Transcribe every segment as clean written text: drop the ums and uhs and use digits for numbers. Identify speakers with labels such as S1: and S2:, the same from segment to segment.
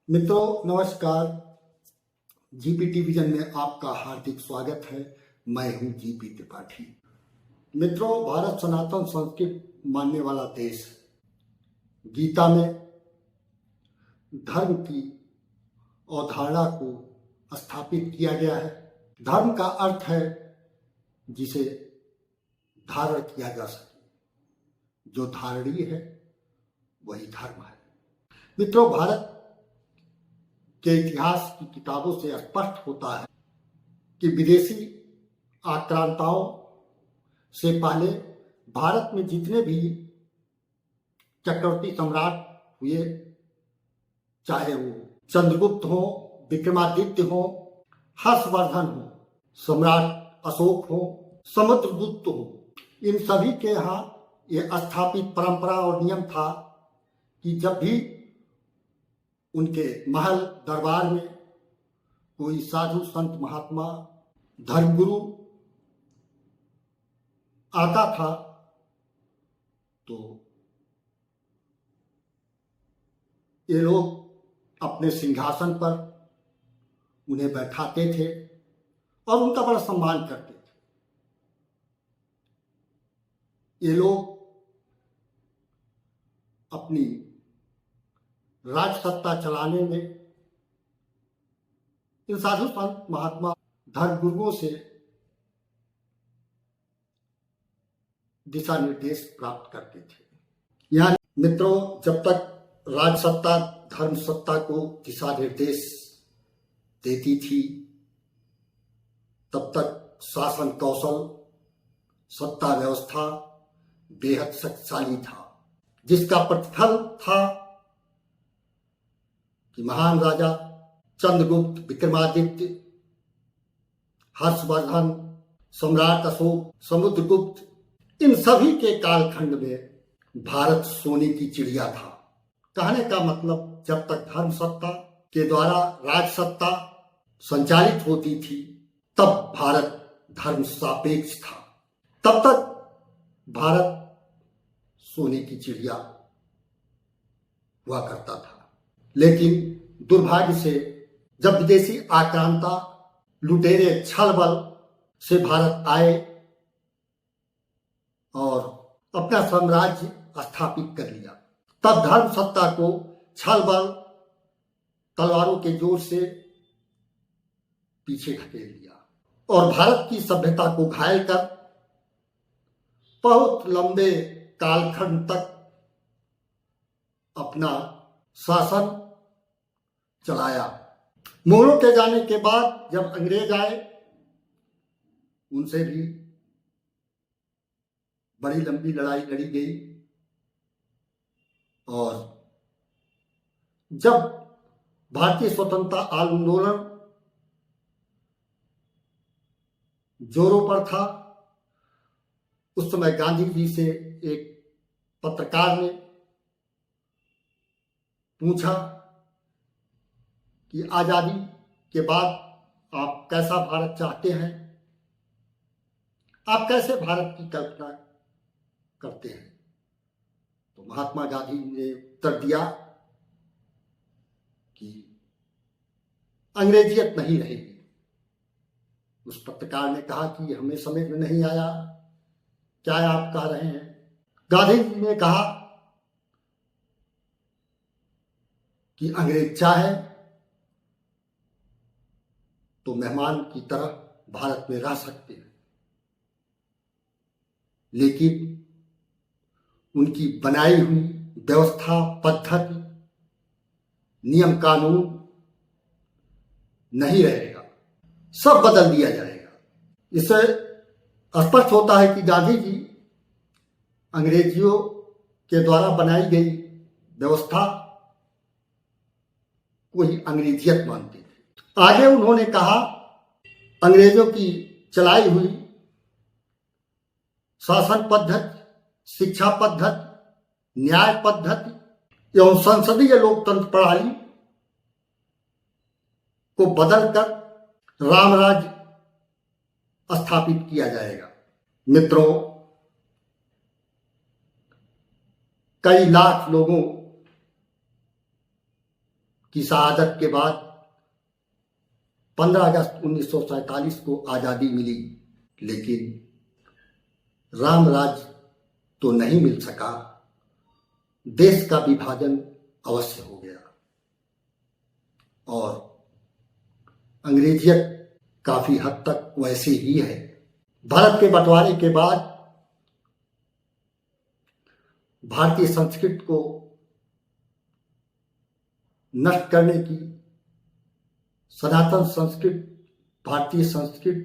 S1: मित्रों नमस्कार। GP vision में आपका हार्दिक स्वागत है। मैं हूं जीपी त्रिपाठी। मित्रों, भारत सनातन संस्कृति मानने वाला देश है। गीता में धर्म की अवधारणा को स्थापित किया गया है। धर्म का अर्थ है जिसे धारण किया जा सके। जो धारणीय है वही धर्म है। मित्रों, भारत के इतिहास की किताबों से स्पष्ट होता है कि विदेशी आक्रांताओं से पहले भारत में जितने भी चक्रवर्ती सम्राट हुए, चाहे वो चंद्रगुप्त हो, विक्रमादित्य हो, हर्षवर्धन हो, सम्राट अशोक हो, समुद्रगुप्त हो, इन सभी के यहाँ ये स्थापित परंपरा और नियम था कि जब भी उनके महल दरबार में कोई साधु संत महात्मा धर्मगुरु आता था तो ये लोग अपने सिंहासन पर उन्हें बैठाते थे और उनका बड़ा सम्मान करते थे। ये लोग अपनी राज सत्ता चलाने में इन साधु संत महात्मा धर्मगुरुओं से दिशा निर्देश प्राप्त करते थे। यहाँ मित्रों, जब तक राज सत्ता धर्म सत्ता को दिशा निर्देश देती थी तब तक शासन कौशल सत्ता व्यवस्था बेहद शक्तिशाली था, जिसका प्रतिफल था कि महान राजा चंद्रगुप्त, विक्रमादित्य, हर्षवर्धन, सम्राट अशोक, समुद्रगुप्त, इन सभी के कालखंड में भारत सोने की चिड़िया था। कहने का मतलब, जब तक धर्म सत्ता के द्वारा राज सत्ता संचालित होती थी तब भारत धर्म सापेक्ष था, तब तक भारत सोने की चिड़िया हुआ करता था। लेकिन दुर्भाग्य से जब विदेशी आक्रांता लुटेरे छल बल से भारत आए और अपना साम्राज्य स्थापित कर लिया, तब धर्म सत्ता को छल बल तलवारों के जोर से पीछे ढकेल दिया और भारत की सभ्यता को घायल कर बहुत लंबे कालखंड तक अपना शासन चलाया। मुगलों के जाने के बाद जब अंग्रेज आए, उनसे भी बड़ी लंबी लड़ाई लड़ी गई और जब भारतीय स्वतंत्रता आंदोलन जोरों पर था, उस समय गांधी जी से एक पत्रकार ने पूछा कि आजादी के बाद आप कैसा भारत चाहते हैं, आप कैसे भारत की कल्पना करते हैं। तो महात्मा गांधी ने उत्तर दिया कि अंग्रेजियत नहीं रहेगी। उस पत्रकार ने कहा कि हमें समझ में नहीं आया, क्या आप कह रहे हैं। गांधी जी ने कहा कि अंग्रेज चाहे तो मेहमान की तरह भारत में रह सकते हैं, लेकिन उनकी बनाई हुई व्यवस्था, पद्धति, नियम कानून नहीं रहेगा, सब बदल दिया जाएगा। इससे स्पष्ट होता है कि गांधी जी अंग्रेजियों के द्वारा बनाई गई व्यवस्था को ही अंग्रेजियत मानते थे। आगे उन्होंने कहा, अंग्रेजों की चलाई हुई शासन पद्धति, शिक्षा पद्धति, न्याय पद्धति एवं संसदीय लोकतंत्र प्रणाली को बदलकर रामराज्य स्थापित किया जाएगा। मित्रों, कई लाख लोगों की शहादत के बाद 15 अगस्त 1947 को आज़ादी मिली, लेकिन राम राज्य तो नहीं मिल सका, देश का विभाजन अवश्य हो गया और अंग्रेजियत काफी हद तक वैसी ही है। भारत के बंटवारे के बाद भारतीय संस्कृति को नष्ट करने की, सनातन संस्कृति, भारतीय संस्कृति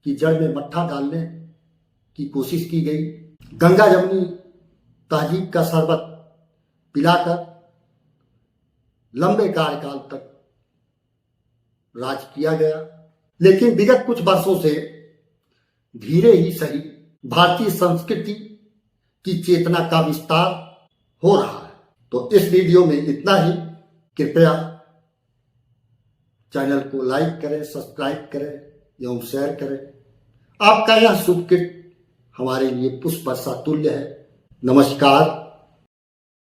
S1: की जड़ में मट्ठा डालने की कोशिश की गई। गंगा जमुनी तहजीब का शरबत पिलाकर लंबे कार्यकाल तक राज किया गया, लेकिन विगत कुछ वर्षों से धीरे ही सही भारतीय संस्कृति की चेतना का विस्तार हो रहा है। तो इस वीडियो में इतना ही। कृपया चैनल को लाइक करें, सब्सक्राइब करें एवं शेयर करें। आपका यह शुभ कृत्य हमारे लिए पुष्प वर्षा तुल्य है। नमस्कार।